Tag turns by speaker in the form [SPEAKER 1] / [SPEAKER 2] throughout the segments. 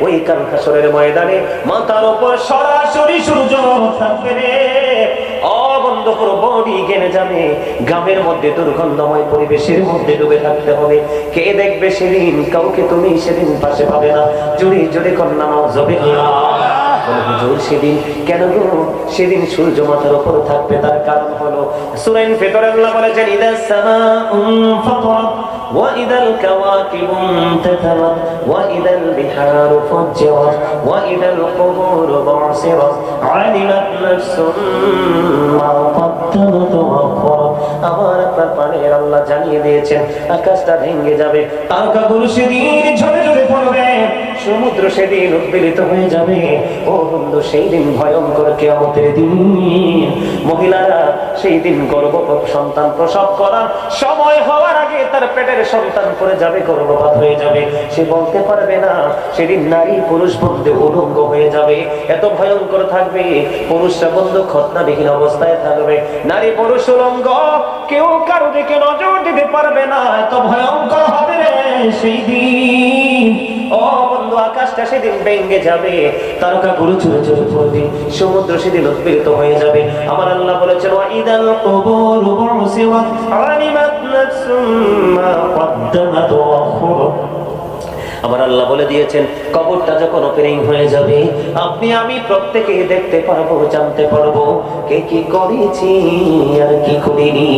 [SPEAKER 1] ওই কাল হাসরের ময়দানে মাথার উপর সরাসরি সূর্য থাকবে রে। ও বন্ধু, পুরো বডি গেলে যাবে, গ্রামের মধ্যে দুর্গন্ধময় পরিবেশের মধ্যে ডুবে থাকতে হবে। কে দেখবে সেদিন? কাউকে তুমি সেদিন পাশে পাবে না। জোরে জোরে কন্যা নাউজুবিল্লাহ। হুজুর সেদিন কেন গো? সেদিন সূর্য মাথার উপর থাকবে, তার কারণ হলো সূরা ইনফিতার আল্লাহ বলেছেন ইদাস সামাউ ফাতারাত ওয়া ইদাল কাওয়াকিবু ইনতাসারাত ওয়া ইদাল বিহারু ফুজ্জিরাত ওয়া ইদাল কুবুর বু'সিরাত আলিমাত নাফসুম মা কদ্দামাত ওয়া আখখারাত। আমার আপনার প্রাণের আল্লাহ জানিয়ে দিয়েছেন আকাশটা ভেঙে যাবে, তারকাগুলো সেদিন ঝরে ঝরে পড়বে, সমুদ্র সেদিন উদ্বেলিত হয়ে যাবে। ও বন্ধু, সেই দিন ভয়ঙ্কর কিয়ামতের দিন। মহিলারা সেই দিন গর্ভপাত সন্তান প্রসব করার সময় হওয়ার আগে তার পেটের সন্তান পড়ে যাবে, গর্ভপাত হয়ে যাবে, সে বলতে পারবে না। সেদিন নারী পুরুষ বন্ধে উলঙ্গ হয়ে যাবে, এত ভয়ঙ্কর থাকবে। পুরুষরা বন্ধু খতনাবিহীন অবস্থায় থাকবে, নারী পুরুষ উলঙ্গ, কেউ কারো দিকে নজর দিতে পারবে না, এত ভয়ঙ্কর হবে রে সেই দিন। ও বন্ধু, আকাশটা সেদিন ভেঙে যাবে, তারকাগুলো চুরে চুরে পড়বে, সমুদ্র সেদিন উদ্বেলিত হয়ে যাবে। আমার আল্লাহ বলেছেন ওয়া ইদাল কুবুরু বু'সিরাত আলিমাত নাফসুম মা কদ্দামাত ওয়া আখখারাত। আমার আল্লাহ বলে দিয়েছেন কবরটা যখন ওপেনিং হয়ে যাবে, আপনি আমি প্রত্যেকে দেখতে পারবো, জানতে পারবো কে কি করেছি আর কি করিনি।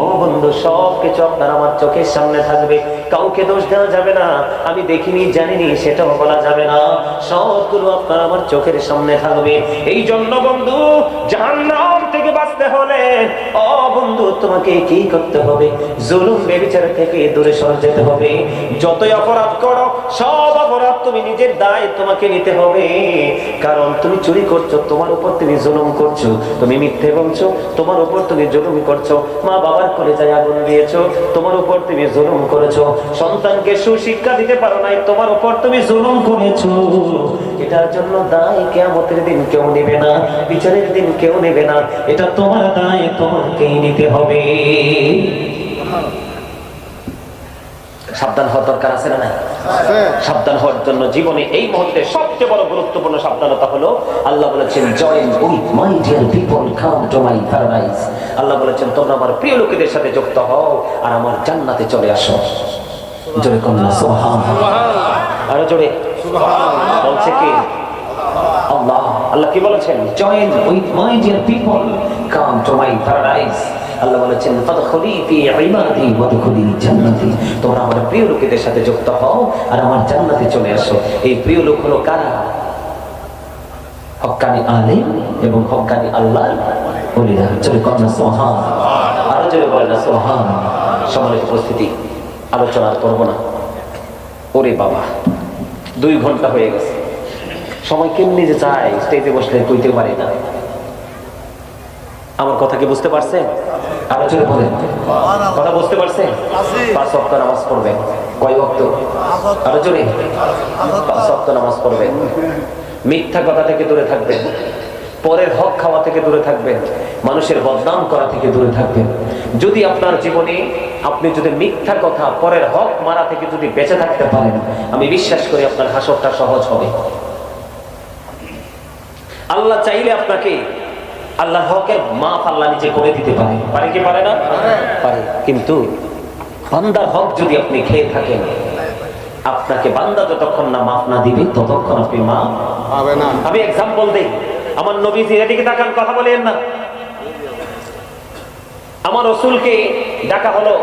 [SPEAKER 1] ও বন্ধু, সব কিছু আপনার আমার চোখের সামনে থাকবে, কাউকে দোষ দেওয়া যাবে না। আমি দেখিনি জানিনি সেটাও বলা যাবে না, সবগুলো আপনার আমার চোখের সামনে থাকবে। এই জন্য বন্ধু, জাহান্নাম থেকে বাঁচতে হলে ও বন্ধু তোমাকে কি করতে হবে? জুলুম বেবিচার থেকে দূরে সরে যেতে হবে। যতই অপরাধ করো, সব অপরাধ তুমি নিজের দায় তোমাকে নিতে হবে। কারণ তুমি চুরি করছো, তোমার উপর তুমি জুলুম করছো, তুমি মিথ্যে বলছো, তোমার উপর তুমি জুলুম করছো, মা বাবার কলিজায় আগুন দিয়েছো, তোমার উপর তুমি জুলুম করেছো, সন্তানকে সুশিক্ষা দিতে পারো নাই, তোমার উপর তুমি জুলুম করেছো। এটার জন্য দায় কিয়ামতের দিন কেউ নেবে না, বিচারের দিন কেউ নেবে না, এটা তোমার দায়, তোমাকেই নিতে হবে। সাবধান হওয়ার দরকার আছে না নাই? সাবধান হওয়ার জন্য জীবনে এই মুহূর্তে সবচেয়ে বড় গুরুত্বপূর্ণ সাবধানতা হলো আল্লাহ বলেছেন join with my dear people come to my paradise. Allah বলেছেন তোমরা আমার প্রিয় লোকেদের সাথে যুক্ত হও আর আমার জান্নাতে চলে আসো। জোরে কন্যা সুবহানাল্লাহ, আরো জোরে সুবহানাল্লাহ। বলছে কি আল্লাহ? আল্লাহ কি বলেছেন? Join with my dear people come to my paradise. Allah বলেছেন ফাদখুলি ফি ইবাদি ওয়াদখুলি জান্নাতি। তোমরা আমার প্রিয় লোকেদের সাথে যুক্ত হও আর আমার জান্নাতে চলে আসো। এই প্রিয় লোক হলো কারা? হক্কানি আলিম এবং হক্কানি আল্লাহর ওলিরা। চলে কন্যা সুবহানাল্লাহ, আরো জোরে বলেন না সুবহানাল্লাহ। সম্মানিত উপস্থিতি, আলোচনা করব না। ওরে বাবা, 2 ঘন্টা হয়ে গেছে, সময় কেমনি যে যায় স্টেজে বসলে কইতে পারি না। আমার কথা কি বুঝতে পারছেন? আরো জোরে বলেন, কথা বুঝতে পারছেন? 5 ওয়াক্ত নামাজ পড়বেন। কয় ওয়াক্ত? আরো জোরে। 5 ওয়াক্ত নামাজ পড়বেন। মিথ্যা কথা থেকে দূরে থাকবেন, পরের হক খাওয়া থেকে দূরে থাকবেন, মানুষের বদনাম করা থেকে দূরে থাকবেন। যদি আপনার জীবনে আপনি যদি মিথ্যা কথা, পরের হক মারা থেকে যদি বেঁচে থাকতে পারেন, আমি বিশ্বাস করি আপনার হাসরটা সহজ হবে। আল্লাহ চাইলে আপনাকে আল্লাহর হকের মাফ আল্লাহ নিজে করে দিতে পারে। পারে কি পারে না? পারে। কিন্তু বান্দার হক যদি আপনি খেয়ে থাকেন, আপনাকে বান্দা যতক্ষণ না মাফ না দিবে ততক্ষণ আপনি মাফ পাবেন না। আমি এক্সাম্পল দেই, আমার নবীজি, এদিকে তাকান, কথা বলেন না। আমার রাসূলকে ডাকা হলো,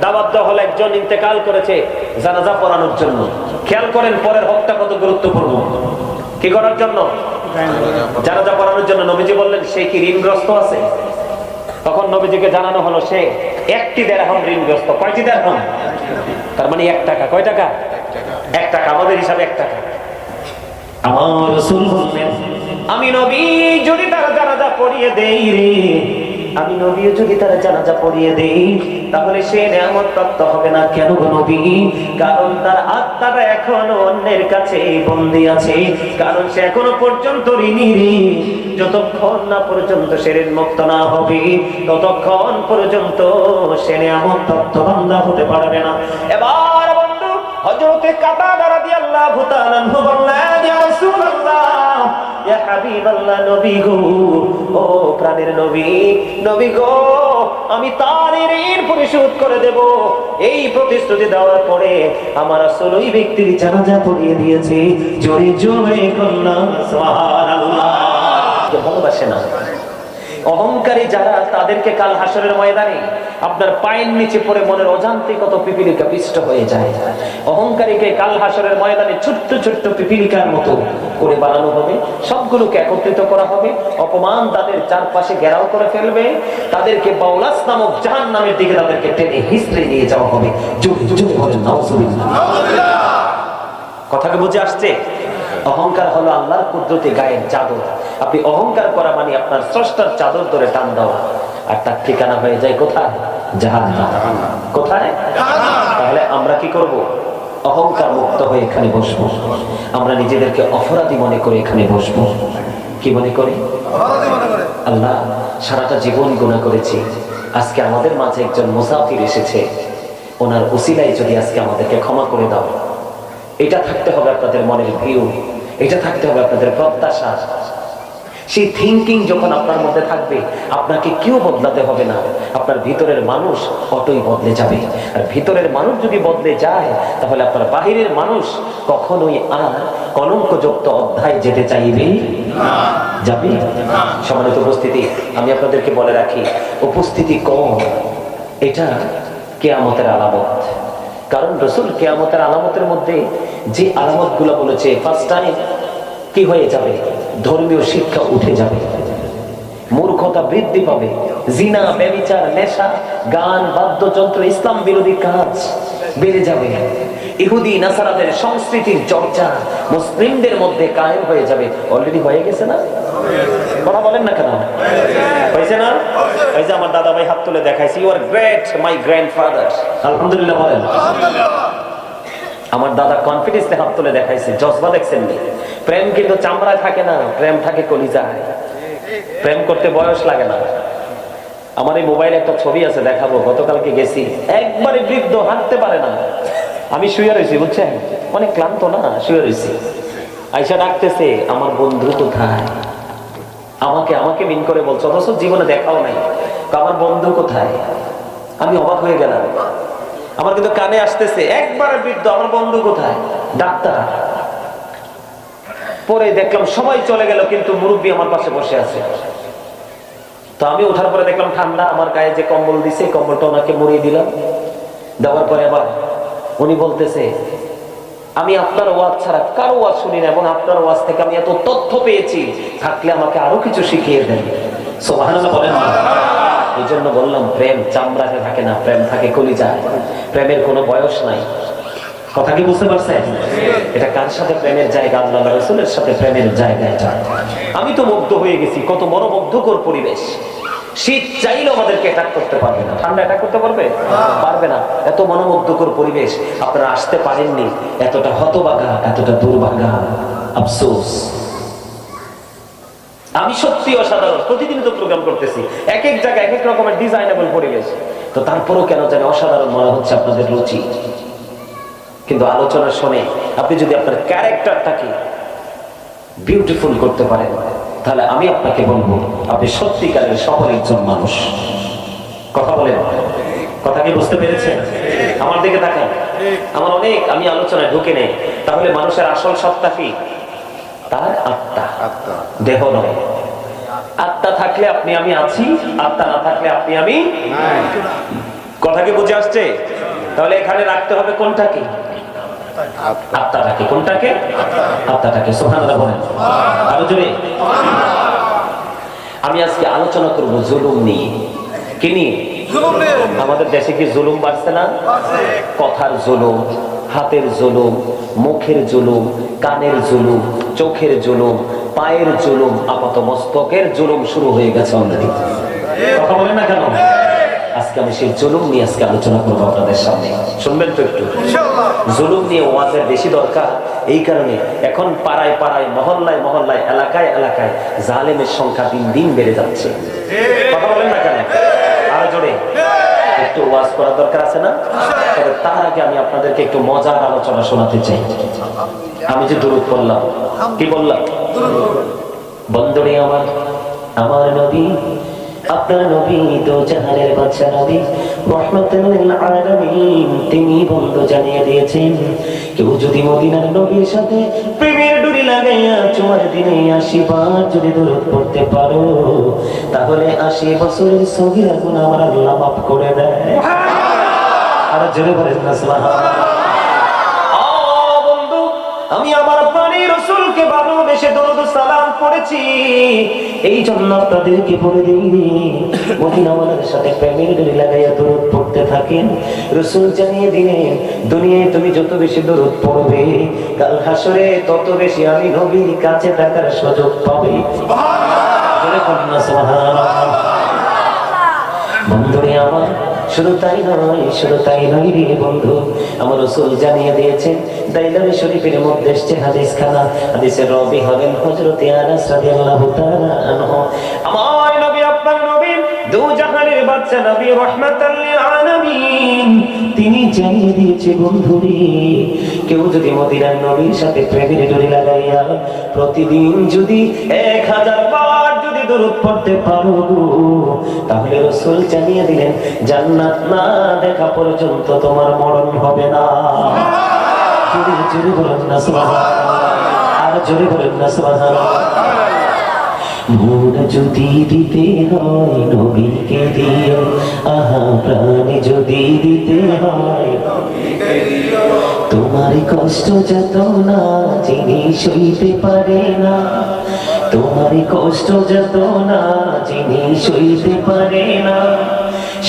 [SPEAKER 1] দাওয়াত দেওয়া হলো, একজন ইন্তেকাল করেছে জানাজা পড়ানোর জন্য। খেয়াল করেন পরের হকটা কত গুরুত্বপূর্ণ। কি করার জন্য? জানাজা পড়ানোর জন্য। নবীজি বললেন সে কি ঋণগ্রস্ত আছে? তখন নবীজিকে জানানো হলো সে 1টি দিরহাম ঋণগ্রস্ত। কয়টি দিরহাম? তার মানে 1 টাকা। কয় টাকা? 1 টাকা। আমাদের হিসাবে 1 টাকা। আমার রাসূল বললেন আমি নবী যদি তার জানাজা পড়িয়ে দেই রে, আমি নবী যদি তার জানাজা পড়িয়ে দেই, তাহলে সে নিয়ামত প্রাপ্ত হবে না। কেন গো নবী? কারণ তার আত্মাটা এখনো অন্যের কাছে বন্দী আছে, কারণ সে এখনো পর্যন্ত ঋণী রে। যতক্ষণ না পর্যন্ত সে ঋণ মুক্ত না হবে, ততক্ষণ পর্যন্ত সে নিয়ামত প্রাপ্ত বান্দা হতে পারবে না। এবার বন্ধু, হযরতে কাতাদা রাদিয়াল্লাহু তাআলা আনহু বললেন ইয়া হাবিবাল্লাহ, নবী গো, ও প্রাণের নবী, নবী গো, আমি তার ঋণ পরিশোধ করে দেব। এই প্রতিশ্রুতি দেওয়ার পরে আমার রাসূল ওই ব্যক্তির জানাজা পড়িয়ে দিয়েছে। জোরে জোরে কল্লা সুবহানাল্লাহ। ভালোবাসে না অহংকারী যারা, তাদেরকে কাল হাসরের ময়দানে আপনার পায়ের নিচে পড়ে মনের অজান্তে কত পিপিলিকা পিষ্ট হয়ে যায়। অহংকারীকে কাল হাসরের ময়দানে ছোট্ট ছোট্ট পিপিলিকার মতো করে বানানো হবে, সবগুলোকে একত্রিত করা হবে, অপমান তাদের চারপাশে ঘেরাও করে ফেলবে, তাদেরকে বাউলাস নামক জাহান্নামের দিকে তাদেরকে টেনে হিঁচড়ে নিয়ে যাওয়া হবে। কথাকে বুঝে আসছে? অহংকার হলো আল্লাহর কুদরতি গায়ের চাদর। আপনি অহংকার করা মানে আপনার স্রষ্টার চাদর ধরে টান দেওয়া, আর তার ঠিকানা হয়ে যায় কোথায়? জাহান্নাম। কোথায়? তাহলে আমরা কি করব? অহংকার মুক্ত হয়ে এখানে বসবো। আমরা নিজেদেরকে অপরাধী মনে করে এখানে বসবো। কি মনে করে? আল্লাহ, সারাটা জীবন গুনাহ করেছি, আজকে আমাদের মাঝে একজন মুসাফির এসেছে, ওনার উসিলায় যদি আজকে আমাদেরকে ক্ষমা করে দাও। এটা থাকতে হবে আপনাদের মনের ভিউ, এটা থাকতে হবে আপনাদের প্রত্যাশা। সেই থিঙ্কিং যখন আপনার মধ্যে থাকবে, আপনাকে কেউ বদলাতে হবে না, আপনার ভিতরের মানুষ অটোই বদলে যাবে। আর ভিতরের মানুষ যদি বদলে যায়, তাহলে আপনার বাহিরের মানুষ কখনোই আর কলঙ্কযুক্ত অধ্যায় যেতে চাইবে না। যাবে? সম্মানিত উপস্থিতি, আমি আপনাদেরকে বলে রাখি, উপস্থিতি কম এটা কিয়ামতের আলামত। কারণ রাসূল কিয়ামতের আলামতের মধ্যে যে আলামত গুলো বলেছে, ফার্স্ট টাইম কি হয়ে যাবে? ধর্মীয় শিক্ষা উঠে যাবে, মূর্খতা বৃদ্ধি পাবে, জিনা, ব্যভিচার, নেশা, গান, বাদ্যযন্ত্র, ইসলাম বিরোধী কাজ বেড়ে যাবে, ইহুদি নাসারাদের সংস্কৃতির চর্চা মুসলিমদের মধ্যে কায়েম হয়ে যাবে। অলরেডি হয়ে গেছে না? কথা বলেন না কেন? হয়েছে না? এই যে আমার দাদা ভাই হাত তুলে দেখাইছি, you are great my grandfather. আলহামদুলিল্লাহ বলেন। আমার দাদা কনফিডেন্সে হাত তুলে দেখাইছে। জজবা দেখছেন নি? প্রেম কিন্তু চামড়ায় থাকে না, প্রেম থাকে কলিজায়। প্রেম করতে বয়স লাগে না। আমার এই মোবাইলে একটা ছবি আছে, দেখাবো। গতকালকে গেছি, একবারে বৃদ্ধ, হাঁটতে পারে না। আমি শুয়ে রয়েছি, বুঝছেন, অনেক ক্লান্ত না, শুয়ে রয়েছি। আয়সা ডাকতেছে, আমার বন্ধু কোথায়? আমাকে মিন করে বলছে, অথচ জীবনে দেখাও নাই। আমার বন্ধু কোথায়? আমি অবাক হয়ে গেলাম। আমার কিন্তু কানে আসতেছে, একবারে বৃদ্ধ, আমার বন্ধু কোথায়? ডাক্তার। পরে দেখলাম সবাই চলে গেল, কিন্তু মুরব্বী আমার পাশে বসে আছে। তো আমি ওঠার পরে দেখলাম ঠান্ডা, আমার গায়ে যে কম্বল দিছে, কম্বলটা ওনাকে মুড়িয়ে দিলাম। দেওয়ার পরে আবার উনি বলতেছে, আমি আপনার ওয়াজ ছাড়া কারো ওয়াজ শুনি না, এবং আপনার ওয়াজ থেকে আমি এত তথ্য পেয়েছি, থাকলে আমাকে আরো কিছু শিখিয়ে দেন। সুবহানাল্লাহ বলেন না? এই জন্য বললাম, প্রেম চামড়াতে থাকে না, প্রেম থাকে কলিজায়। প্রেমের কোনো বয়স নাই। কথা কি বুঝতে পারছেন? এটা কার সাথে প্রেমের জায়গা? আল্লাহ রাসূলের সাথে প্রেমের জায়গা। আমি তো মুগ্ধ হয়ে গেছি, কত মনোমুগ্ধকর পরিবেশ। শীত চাইলেও আমাদেরকে অ্যাটাক করতে পারবে না, ঠান্ডা অ্যাটাক করতে পারবে? পারবে না। এত মনোমুগ্ধকর পরিবেশ, আপনারা আসতে পারেননি, এতটা হতভাগা, এতটা দুর্ভাগা, আফসোস। আমি সত্যি অসাধারণ, প্রতিদিন তো প্রোগ্রাম করতেছি, এক এক জায়গায় এক এক রকমের ডিজাইনেবল পরিবেশ, তো তারপরও কেন জানি অসাধারণ মনে হচ্ছে আপনাদের রুচি। কিন্তু আলোচনা শুনে আপনি যদি আপনার ক্যারেক্টারটাকে বিউটিফুল করতে পারেন, তাহলে আমি আপনাকে বলবো, আপনি সত্যিকারের সফল একজন মানুষ। কথা বলেন? কথা কি বুঝতে পেরেছেন? আমার দিকে তাকান। আমার অনেক, আমি আলোচনায় ঢুকে নেই। তাহলে মানুষের আসল সত্তা কি? তার আত্মা, দেহ নয়। আত্মা থাকলে আপনি আমি আছি, আত্মা না থাকলে আপনি আমি নাই। কথা কি বুঝে আসছে? তাহলে এখানে রাখতে হবে কোনটাকে? আত্মাটাকে। কোনটাকে? আত্মাটাকে। সুবহানাল্লাহ বলেন। আরো জোরে। আমি আজকে আলোচনা করব জুলুম নিয়ে। কি নিয়ে? আমাদের দেশে কি জুলুম বাড়ছে না? কথার জুলুম, হাতের জুলুম, মুখের জুলুম, কানের জুলুম, চোখের জুলুম, পায়ের জুলুম, আপাত মস্তকের জুলুম শুরু হয়ে গেছে অলরেডি। কথা বলেন না কেন? আজকে আমি সেই জুলুম নিয়ে আজকে আলোচনা করবো আপনাদের সামনে। শুনবেন তো একটু? জুলুম নিয়ে ওয়াজের বেশি দরকার এই কারণে, এখন পাড়ায় পাড়ায়, মহল্লায় মহল্লায়, এলাকায় এলাকায় জালেমের সংখ্যা দিন দিন বেড়ে যাচ্ছে। কথা বলেন না কেন? আরো জোরে। একটু ওয়াজ করার দরকার আছে না? তবে তার আগে আমি আপনাদেরকে একটু মজার আলোচনা শোনাতে চাই। আমি যে দুরূদ পড়লাম, কি বললাম? বন্ধুরে আমার, আমার নবী, আপনার নবী তো জাহানের বাদশা নবী রাহমাতুল লিল আলামিন, তিনি বন্ধু জানিয়ে দিয়েছেন কেউ যদি মদিনার নবীর সাথে প্রেমের ডুরি লাগাইয়া চুমার দিনে 80 বার যদি দরুদ পড়তে পারো, তাহলে 80 বছরের সগীরা গুনাহ আমার আল্লাহ মাফ করে দেয়। আর জোরে বলেন না সুবহানাল্লাহ। আমি আমার প্রাণী রাসূলকে ভালোবেসে দরুদ সালাম পড়েছি, এই জন্য আপনাদেরকে বলে দিই, মদিনাওয়ালার সাথে প্রেমের ডোরি লাগাইয়া দরুদ পড়তে থাকেন। রাসূল জানিয়ে দিলেন, দুনিয়ায় তুমি যত বেশি দরুদ পড়বে, কাল হাসরে তত বেশি আমি নবীর কাছে থাকার সুযোগ পাবে। সুবহানাল্লাহ। বন্ধুরে আমার, শুধু তাই নয়, শুধু তাই নয় রে বন্ধু, আমার রাসূল জানিয়ে দিয়েছেন, দাইলামি শরীফের মধ্যে এসেছে হাদিস খানা, হাদিসের রাবী হলেন হযরত আনাস রাদিয়াল্লাহু তাআলা আনহু। আমার নবী, আপনার নবী, দু জাহানের বাদশা নবী রাহমাতুল লিল আলামিন, তিনি জানিয়ে দিয়েছে বন্ধুরে, কেউ যদি মদিনার নবীর সাথে প্রেমের ডোরি লাগাইয়া প্রতিদিন যদি 1000 বার যদি দরুদ পড়তে পারো, তাহলে রাসূল জানিয়ে দিলেন, জান্নাত না দেখা পর্যন্ত তোমার মরণ হবে না। জোরে জোরে বলেন না সুবহানাল্লাহ। আর জোরে বলেন না সুবহানাল্লাহ। মন যদি দিতে হয় নবীকে দিও, আহা প্রাণ যদি দিতে হয় নবীকে দিও, তোমার কষ্ট যত না যিনি সইতে পারে না, তোমার কষ্ট যত না যিনি সইতে পারে না,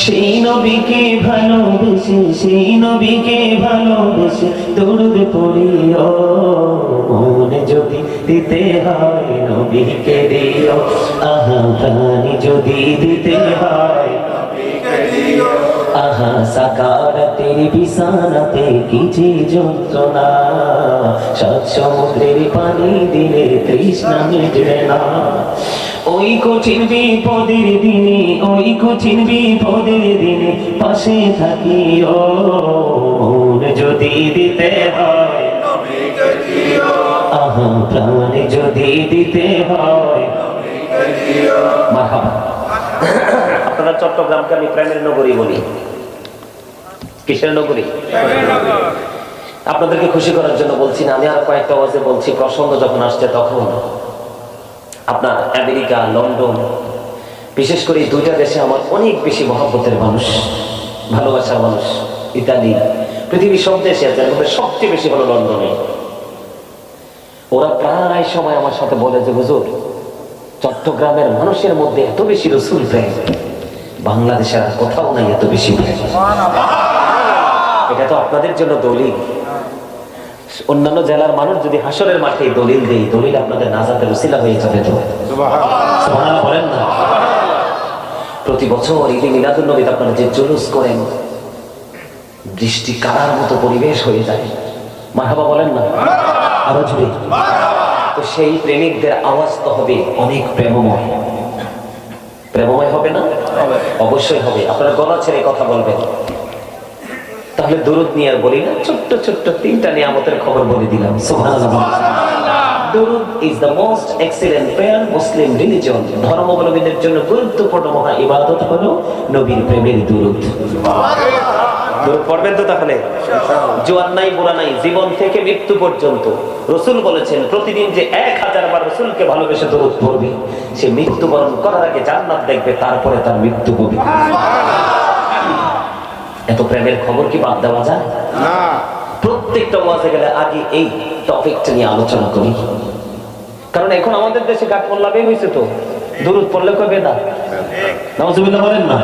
[SPEAKER 1] সেই নবীকে ভালোবেসে, সেই নবীকে ভালোবেসে দরুদ পড়িও, মন যদি দিতে হয় নবীকে দিও, আহা প্রাণ যদি দিতে হয় নবীকে দিও, আহা সাকারাতের বিছানাতে কি যে যন্ত্রণা, 7 সমুদ্রের পানি দিলে তৃষ্ণা মিটবে না, ওই কঠিন বিপদের দিনে, ওই কঠিন বিপদের দিনে পাশে থাকিও, মন যদি দিতে হয় নবীকে দিও, আহা প্রাণ যদি দিতে হয় নবীকে দিও। মারহাবা। আপনারা চট্টগ্রামকে আমি প্রেমের নগরী বলি। কিসের নগরী? আপনাদেরকে খুশি করার জন্য বলছি না, আমি আর কয়েকটা ওয়াজে বলছি, প্রসঙ্গ যখন আসছে তখন। আপনার আমেরিকা, লন্ডন, বিশেষ করে এই দুইটা দেশে আমার অনেক বেশি মহব্বতের মানুষ, ভালোবাসার মানুষ। ইতালি, পৃথিবীর সব দেশে আছে, এর মধ্যে সবচেয়ে বেশি হলো লন্ডনে। ওরা প্রায় সময় আমার সাথে বলে যে, হুজুর, চট্টগ্রামের মানুষের মধ্যে এত বেশি রাসূল প্রেম, বাংলাদেশের আর কোথাও নাই এত বেশি প্রেম। এটা তো আপনাদের জন্য দলিল। অন্যান্য জেলার মানুষ যদি হাসরের মাঠে দলিল দেই, দলিল আপনাদের নাজাতের উসিলা হয়ে যাবে। তো সুবহানাল্লাহ বলেন না। প্রতি বছর ঈদে মিলাদুন নবীতে আপনারা যে জুলুস করেন, দৃষ্টি কাড়ার মতো পরিবেশ হয়ে যায়। মারহাবা বলেন না। আরো জোরে। তো সেই প্রেমিকদের আওয়াজ তো হবে অনেক প্রেমময়। প্রেমময় হবে না? অবশ্যই হবে। আপনারা গলা ছেড়ে কথা বলবেন। তাহলে দরুদ নিয়ে আর বলি না, ছোট্ট ছোট্ট 3টা নিয়ামতের খবর বলে দিলাম। সুবহানাল্লাহ। দরুদ is the most excellent prayer Muslim religion. ধর্মাবলম্বীদের জন্য গুরুত্বপূর্ণ মহা ইবাদত হলো নবীর প্রেমের দরুদ। দরুদ পড়বেন তো তাহলে? জোয়ান নাই বুড়া নাই, জীবন থেকে মৃত্যু পর্যন্ত রাসূল বলেছেন, প্রতিদিন যে 1000 বার রাসূলকে ভালোবেসে দরুদ পড়বে, সে মৃত্যুবরণ করার আগে জান্নাত দেখবে, তারপরে তার মৃত্যু হবে। এত প্রেমের খবর কি বাদ দেওয়া যায়? না। প্রত্যেকটা ওয়াজে গেলে আগে এই টপিকটা নিয়ে আলোচনা করি, কারণ এখন আমাদের দেশে গাছ মোল্লা বের হয়েছে, তো দরুদ পড়লে কই বেদাত। নাউজুবিল্লাহ বলেন না।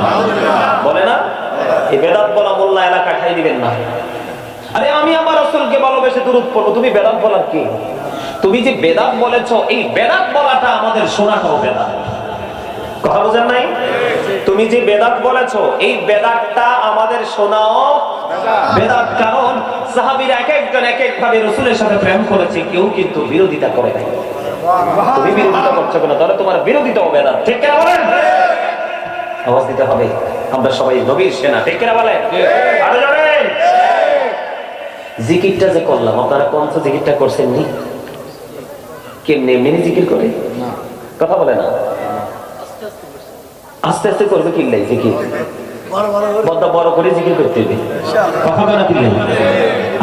[SPEAKER 1] বলে না, এই বেদাত বলা মোল্লা এলাকা খাই দিবেন না। আরে আমি আমার রাসূলকে ভালোবেসে দরুদ পড়বো, তুমি বেদাত বলার কি? তুমি যে বেদাত বলেছো, এই বেদাত বলাটা আমাদের শোনাটাও বেদাত। কথা বুঝেন নাই? তুমি যে বেদাত বলেছো, এই বেদাতটা আমাদের শোনাও বেদাত। কারণ সাহাবীরা এক একজন এক এক ভাবে রাসূলের সাথে প্রেম করেছে, কেউ কিন্তু বিরোধিতা করে নাই। তুমি বিরোধিতা করছো কেন? তাহলে তোমার বিরোধিতাও বেদাত। ঠিক কিনা বলেন? আওয়াজ দিতে হবে। আমরা সবাই নবীর সেনা। ঠিক কিনা বলেন? আরো জোরে। জিকিরটা যে করলাম, আপনারা কোন জিকিরটা করছেন নি? কেমনে এমনি জিকির করে? কথা বলে না, আস্তে আস্তে করবে কিল্লাই জিকির, বড় করে জিকির করতে হবে, কথা বলে না কিল্লাই,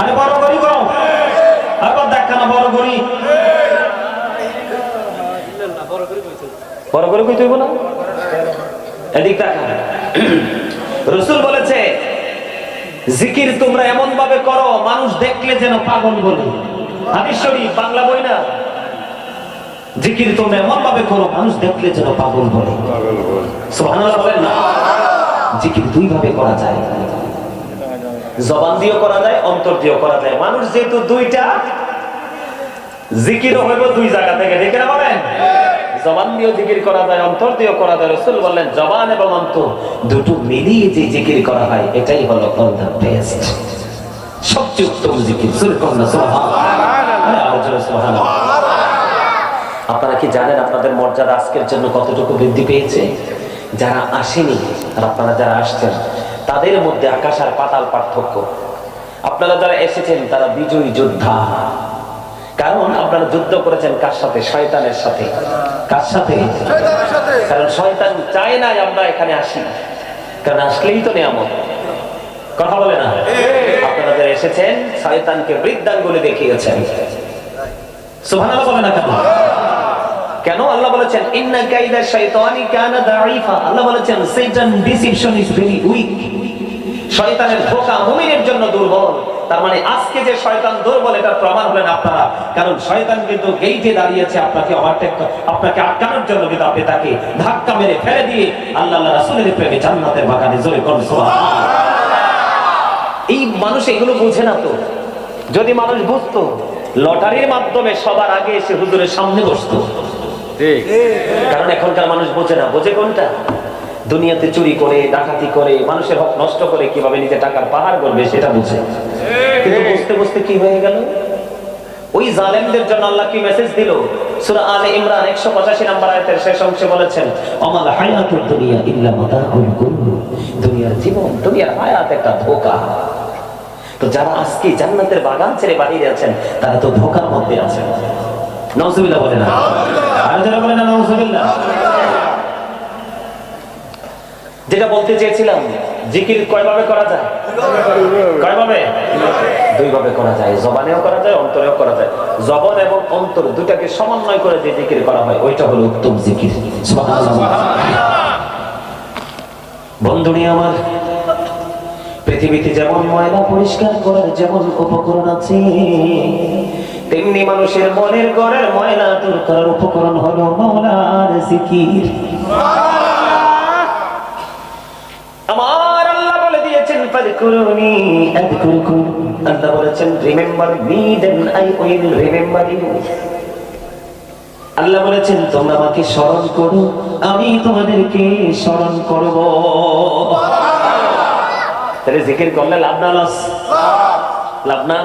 [SPEAKER 1] আরে বড় করি গো, আবার দেখা না বড় করি, বড় করে কইতে হইব না, এদিক দেখা। রাসূল বলেছে জিকির তোমরা এমন ভাবে করো মানুষ দেখলে যেন পাগল বলে, হাদিস শরীফ, বাংলা বই না। জিকির তোমরা এমন ভাবে করো মানুষ দেখলে যেন পাগল বলে, সুবহানাল্লাহ বলেন না। জিকির দুই ভাবে করা যায়, জবান দিয়েও করা যায়, অন্তর দিয়েও করা যায়। মানুষ যেহেতু দুইটা, জিকিরও হইব দুই জায়গা থেকে, ঠিক না বলেন? জবান দিয়েও জিকির করা যায়, অন্তর দিয়েও করা যায়। রাসূল বললেন জবান এবং অন্তর দুটো মিলিয়ে যে জিকির করা হয় এটাই হলো অল দ্য বেস্ট, সবচেয়ে উত্তম জিকির। সুবহানাল্লাহ। আপনারা কি জানেন আপনাদের মর্যাদা আজকের জন্য কতটুকু বৃদ্ধি পেয়েছে? যারা আসেনি আর আপনারা যারা আসছেন তাদের মধ্যে আকাশ আর পাতাল পার্থক্য। আপনারা যারা এসেছেন তারা বিজয়ী যোদ্ধা, কারণ আপনারা যুদ্ধ করেছেন কার সাথে? শয়তানের সাথে। কার সাথে? কারণ শয়তান চায় না আমরা এখানে আসি, কারণ আসলেই তো নিয়ামত, কথা বলে না। আপনারা যারা এসেছেন শয়তানকে বৃদ্ধাঙ্গুলি দেখিয়েছেন, সুবহানাল্লাহ বলে না কেন? কেন? আল্লাহ বলেছেন ইন্না কাইদা শাইতানি কানা দাঈফা। আল্লাহ বলেছেন শয়তান ডিসিপশন ইজ ভেরি উইক, শয়তানের ধোঁকা মুমিনের জন্য দুর্বল। তার মানে আজকে যে শয়তান দুর্বল এটার প্রমাণ হলেন আপনারা, কারণ শয়তান কিন্তু গেইটে দাঁড়িয়েছে আপনাকে আপনাকে আটকানোর জন্য, কিন্তু আপনি তাকে ধাক্কা মেরে ফেলে দিয়ে আল্লাহ রাসূলের প্রেমে জান্নাতের বাগানে জোরে করুন সুবহানাল্লাহ। এই মানুষ এগুলো বুঝে না তো, যদি মানুষ বুঝতো লটারির মাধ্যমে সবার আগে এসে হুজুরের সামনে বসতো, কারণ এখনকার মানুষ বোঝে না। বোঝে কোনটা? দুনিয়াতে চুরি করে, ডাকাতি করে, মানুষের হক নষ্ট করে কিভাবে নিজে টাকার পাহাড় করবে সেটা বুঝে। কিন্তু বুঝতে বুঝতে কি হয়ে গেল? ওই জালেমদের জন্য আল্লাহ কি মেসেজ দিল? সূরা আলে ইমরান 185 নম্বর আয়াতের শেষ অংশে বলেছেন আমাল হায়াতুদ দুনিয়া ইল্লা মাতাউল গুরুর। দুনিয়ার জীবন, দুনিয়ার হায়াত একটা ধোঁকা। তো যারা আজকে জান্নাতের বাগান ছেড়ে বাইরে আছেন তারা তো ধোঁকার মধ্যে আছেন। নাউজুবিল্লাহ বলে না, আর যারা বলে না নাউজুবিল্লাহ। যেটা বলতে চেয়েছিলাম, জিকির কয়ভাবে করা যায়? কয়ভাবে? দুইভাবে করা যায়, জবানেও করা যায়, অন্তরেও করা যায়। জবান এবং অন্তর দুটাকে সমন্বয় করে যে জিকির করা হয় ওইটা হলো উত্তম জিকির। সুবহানাল্লাহ। বন্ধুরা আমার, পৃথিবীতে যেমন ময়লা পরিষ্কার করার যেমন উপকরণ আছে, তেমনি মানুষের মনের ঘরের ময়লা দূর করার উপকরণ হলো মাওলার জিকির। আমার আল্লাহ বলে দিয়েছেন ফাযকুরুনি আযকুরকুম। আল্লাহ বলেছেন remember me then I will remember you. Allah বলেছেন তোমরা আমাকে স্মরণ করো, আমি তোমাদেরকে স্মরণ করব। তাহলে জিকির করলে লাভ না লস? লাভ না?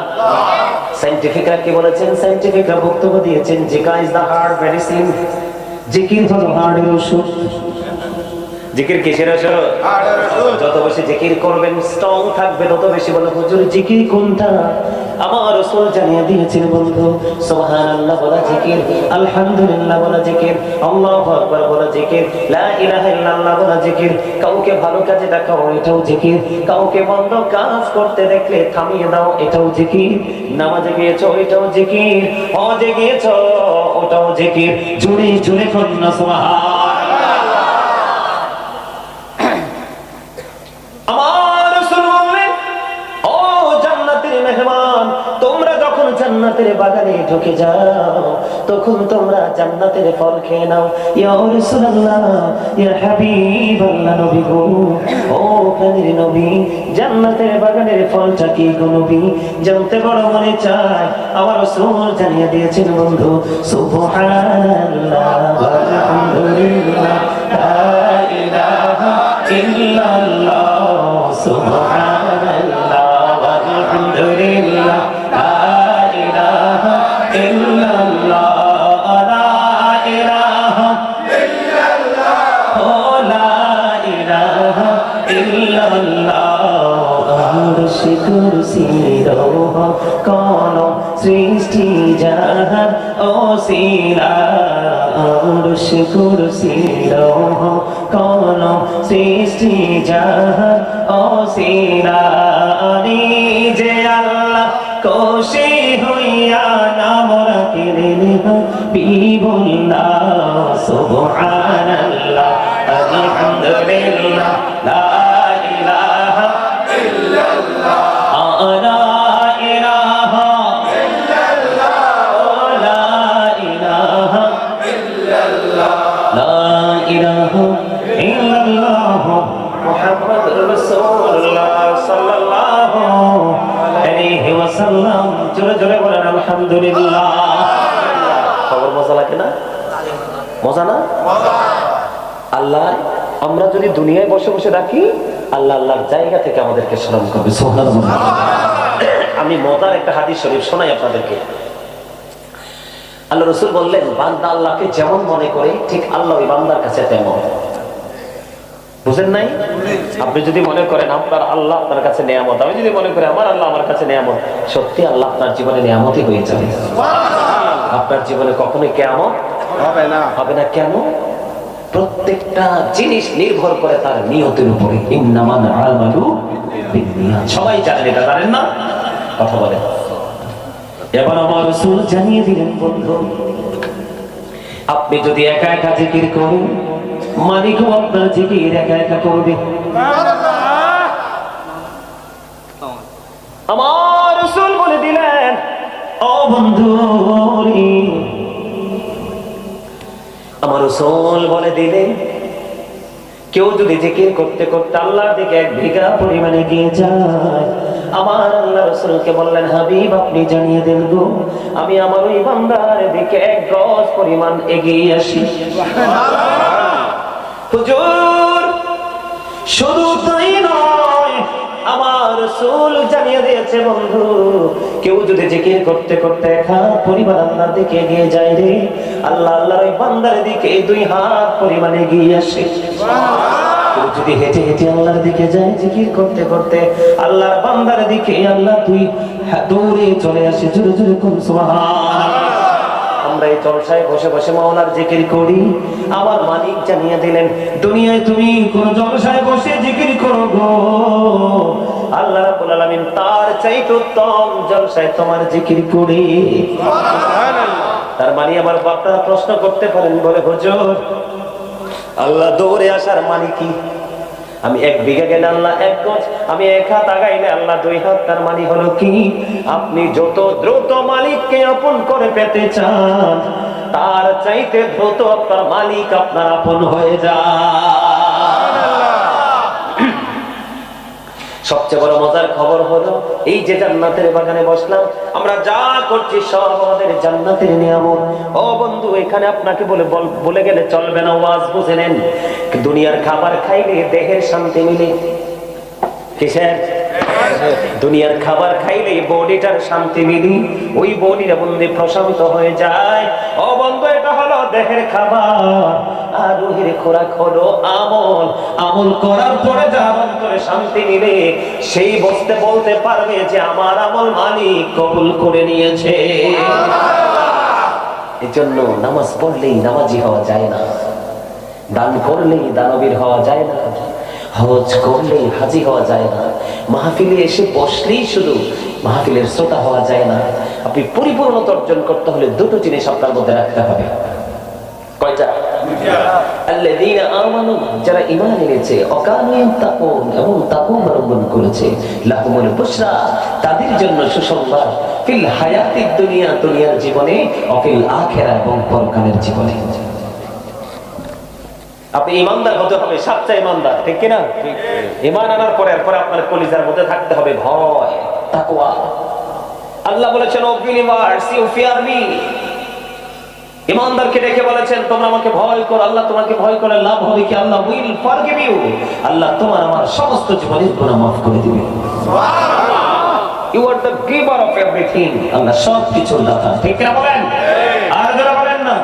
[SPEAKER 1] সায়েন্টিফিকরা কি বলেছেন? সায়েন্টিফিকরা বক্তব্য দিয়েছেন জিকির ইজ দা হার্ট মেডিসিন। জিকির হলো হার্টের ওষুধ। জিকির কিসের ওষুধ? যত বেশি জিকির করবেন স্ট্রং থাকবে, তত বেশি বলে হুজুর জিকির কোনটা? আমার রাসূল জানিয়ে দিয়েছেন বন্ধু, সুবহানাল্লাহ বলা জিকির, আলহামদুলিল্লাহ বলা জিকির, আল্লাহু আকবার বলা জিকির, লা ইলাহা ইল্লাল্লাহ বলা জিকির। কাউকে ভালো কাজে দেখাও এটাও জিকির, কাউকে মন্দ কাজ করতে দেখলে থামিয়ে দাও এটাও জিকির, নামাজে গিয়েছো এটাও জিকির, হজে গিয়েছো ওটাও জিকির। জোরে জোরে করুন না সুবহানাল্লাহ। তোমরা যখন জান্নাতের বাগানে ঢুকে যাও তখন তোমরা জান্নাতের ফল খেয়ে নাও। ইয়া রাসূলুল্লাহ, ইয়া হাবিবাল্লাহ, নবী গো, ও প্রাণের নবী, জান্নাতের বাগানের ফলটা কি গো নবী? জানতে বড় মনে চায়। আমার রাসূল জানিয়ে দিয়েছেন বন্ধু, সুবহানাল্লাহ আলহামদুলিল্লাহ লা ইলাহা ইল্লাল্লাহ, সুবহানাল্লাহ আলহামদুলিল্লাহ লা ইলাহা ইল্লাল্লাহ, লা ইলাহা ইল্লাল্লাহ, ও লা ইলাহা ইল্লাল্লাহ। আরশে কুরসি রহ কলম সৃষ্টি জাহান ওসিলা, আরশে কুরসি লৌহ কলম সৃষ্টি জাহান অসিলানি যে আল্লাহ খুশি হইয়া নাম রাখিলেন হাবিবুল্লাহ সুবহানাল্লাহ আলহামদুলিল্লাহ লা ইলাহা ইল্লাল্লাহ লা ইলাহা ইল্লাল্লাহ লা ইলাহা ইল্লাল্লাহ লা ইলাহা ইল্লাল্লাহ মুহাম্মাদুর রাসূলুল্লাহ সাল্লাল্লাহু আলাইহি ওয়াসাল্লাম জোরে জোরে বলেন আলহামদুলিল্লাহ। খবর মজা লাগে না? মজা না? আল্লাহ আমরা যদি দুনিয়ায় বসে বসে রাখি, আল্লাহ আল্লাহর জায়গা থেকে আমাদেরকে স্মরণ করবে। সুবহানাল্লাহ। আমি মজার একটা হাদিস শরীফ শোনাই আপনাদেরকে। আল্লাহ রাসূল বললেন, বান্দা আল্লাহকে যেমন মনে করে ঠিক আল্লাহ ওই বান্দার কাছে তেমন। বুঝেন নাই? আপনি যদি মনে করেন আপনার আল্লাহ আপনার কাছে নেয়ামত, আমি যদি মনে করি আমার আল্লাহ আমার কাছে নেয়ামত, সত্যি আল্লাহ আপনার জীবনে নেয়ামতই হয়ে যাবে। আপনার জীবনে কখনোই কিয়ামত হবে না। হবে না কেন? প্রত্যেকটা জিনিস নির্ভর করে তার নিয়তের উপরে। ইন্নামাল আমালু বিন্নিয়াত। সবাই জানেন, এটা জানেন না? কথা বলেন। এবার আমার রাসূল জানিয়ে দিলেন, বন্ধু আপনি যদি একা একা জিকির করেন, মালিকও আপনার জিকির একা একা করবে। আমার রাসূল বলে দিলেন, ও বন্ধু আমার রাসূল বলে দিলেন, কেউ যদি জিকির করতে করতে আল্লাহর দিকে এক বিঘা পরিমাণে গিয়ে যায়, আমার আল্লাহ রাসূলকে বললেন, হাবিব আপনি জানিয়ে দেন গো, আমি আমার ওই বান্দার দিকে এক গজ পরিমাণ এগিয়ে আসি। হুজুর শুধু তাই নয়, আমার রাসূল জানিয়ে দিয়েছে, বন্ধু কেউ যদি জিকির করতে করতে এক হাত পরিমাণ আল্লাহর দিকে এগিয়ে যায় রে, আল্লাহ আল্লাহর ওই বান্দার দিকে দুই হাত পরিমাণ এগিয়ে আসে। কেউ যদি হেঁটে হেঁটে আল্লাহর দিকে যায় জিকির করতে করতে, আল্লাহর বান্দার দিকে আল্লাহ দুই হাত দৌড়ে চলে আসে। জোরে জোরে কোন সুবহানাল্লাহ। আমরা এই জলসায় বসে বসে মাওলার জিকির করি, আমার মালিক জানিয়ে দিলেন, দুনিয়ায় তুমি কোন জলসায় বসে জিকির করো গো, আল্লাহ রাব্বুল আলামিন তার চাইতে উত্তম জলসায় তোমার জিকির করে। সুবহানাল্লাহ। তার মানে আমার বাপরা প্রশ্ন করতে পারেন, বলে হুজুর আল্লাহ দৌড়ে আসার মানে কি? আমি এক বিঘা গেলে আল্লাহ এক গজ, আমি এক হাত আগাইলে আল্লাহ দুই হাত, তার মানে হলো কি? আপনি যত দ্রুত মালিককে আপন করে পেতে চান, তার চাইতে দ্রুত আপনার মালিক আপনার আপন হয়ে যায়। সবচেয়ে বড় মজার খবর হলো, এই যে জান্নাতের বাগানে বসলাম, আমরা যা করছি সব আমাদের জান্নাতের নিয়ামত। ও বন্ধু এখানে আপনাকে বলে গেলে চলবে না, ওয়াজ বুঝে নেন। দুনিয়ার খাবার খাইলে দেহের শান্তি মিলে, কিসের? দুনিয়ার খাবার খাইলে বডিটার শান্তি মিলি, ওই বডিটা বন্ধু প্রশান্ত হয়ে যায়। ও বন্ধু এটা হলো দেহের খাবার, আর রুহের খোরাক হলো আমল। আমল করার পরে যার অন্তরে শান্তি মিলে, সেই বলতে পারবে যে আমার আমল মালিক কবুল করে নিয়েছে। এজন্য নামাজ পড়লেই নামাজি হওয়া যায় না, দান করলেই দানবীর হওয়া যায় না, হজ করলেই হাজি হওয়া যায় না, মাহফিলে এসে বসলেই শুধু মাহফিলের শ্রোতা হওয়া যায় না। আপনি পরিপূর্ণতা অর্জন করতে হলে দুটো জিনিস আপনার মধ্যে রাখতে হবে। কয়টা? আল্লাযীনা আমানু, যারা ঈমান এনেছে, ওয়াকানু ইয়াত্তাকুন, এবং তাকওয়া অবলম্বন করেছে, লাহুমুল বুশরা, তাদের জন্য সুসংবাদ, ফিল হায়াতিদ দুনিয়া, দুনিয়ার জীবনে, ওয়া ফিল আখিরা, এবং পরকালের জীবনে। আপনি ইমানদার হতে হবে, সাচ্চা ইমানদার, ঠিক কিনা? ঈমান আনার পরে আপনার কলিজার মধ্যে থাকতে হবে ভয়, তাকওয়া। আল্লাহ বলেছেন, O believers you fear me. ইমানদারকে ডেকে বলেছেন, তোমরা আমাকে ভয় করো। আল্লাহ তোমাকে ভয় করে লাভ হবে কি? Allah will forgive you. Allah তোমার আমার সমস্ত জীবনের গুনাহ মাফ করে দিবে। সুবহানাল্লাহ। You are the giver of everything. Allah সব কিছুর দাতা, ঠিক কিনা বলেন? আর যারা বলেন না,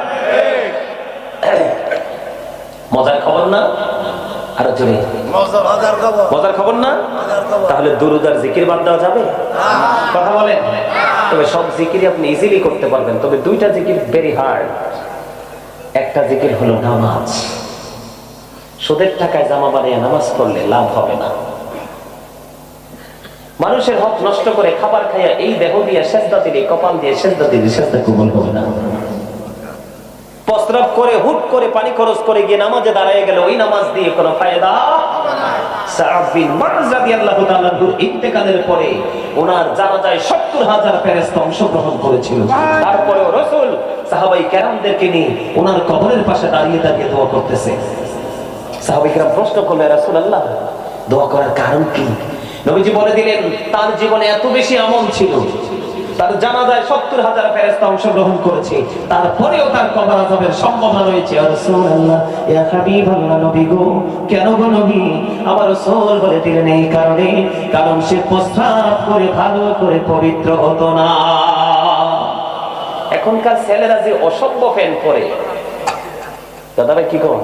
[SPEAKER 1] মজার খবর না? আরো জোরে মজার খবর না? তাহলে দুরূদ আর জিকির বাদ দেওয়া যাবে? কথা বলেন। তবে সব জিকিরই আপনি ইজিলি করতে পারবেন, তবে দুইটা জিকির ভেরি হার্ড। একটা জিকির হলো নামাজ। সুদের টাকায় জামা বানিয়ে নামাজ পড়লে লাভ হবে না। মানুষের হক নষ্ট করে খাবার খাইয়া এই দেহ দিয়ে সেজদা দিলে, কপাল দিয়ে সেজদা দিলে সেজদা কবুল হবে না। প্রস্রাব করে হুট করে পানি খরচ করে গিয়ে নামাজে দাঁড়িয়ে গেল, ওই নামাজ দিয়ে কোনো ফায়দা হবে না। সাআদ বিন মুআয রাদিয়াল্লাহু তাআলা ইন্তেকালের পরে ওনার জানাজায় ৭০,০০০ ফেরেশতা অংশগ্রহণ করেছিল। তারপরেও রাসূল সাহাবায়ে কেরামদেরকে নিয়ে ওনার কবরের পাশে দাঁড়িয়ে দাঁড়িয়ে দোয়া করতেছে। সাহাবায়ে কেরাম প্রশ্ন করলেন, ইয়া রাসূলুল্লাহ, দোয়া করার কারণ কি? নবীজি বলে দিলেন, তার জীবনে এত বেশি আমল ছিল, তার জানাজায় ৭০,০০০ ফেরেশতা অংশগ্রহণ করেছে, তারপরেও তার কবর আযাবের সম্ভাবনা রয়েছে। ইয়া রাসূলুল্লাহ, ইয়া হাবিবাল্লাহ, নবী গো, কেন গো নবী? আমার রাসূল বলে দিলেন, এই কারণে, কারণ সে প্রস্রাব করে ভালো করে পবিত্র হতো না। এখনকার ছেলেরা যে অসভ্য ফ্যান করে, দাদারা কি কর,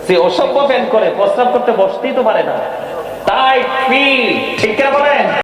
[SPEAKER 1] সে অসভ্য ফ্যান করে, প্রস্রাব করতে বসতেই তো পারে না, টাইট ফিট, ঠিক করে বলেন।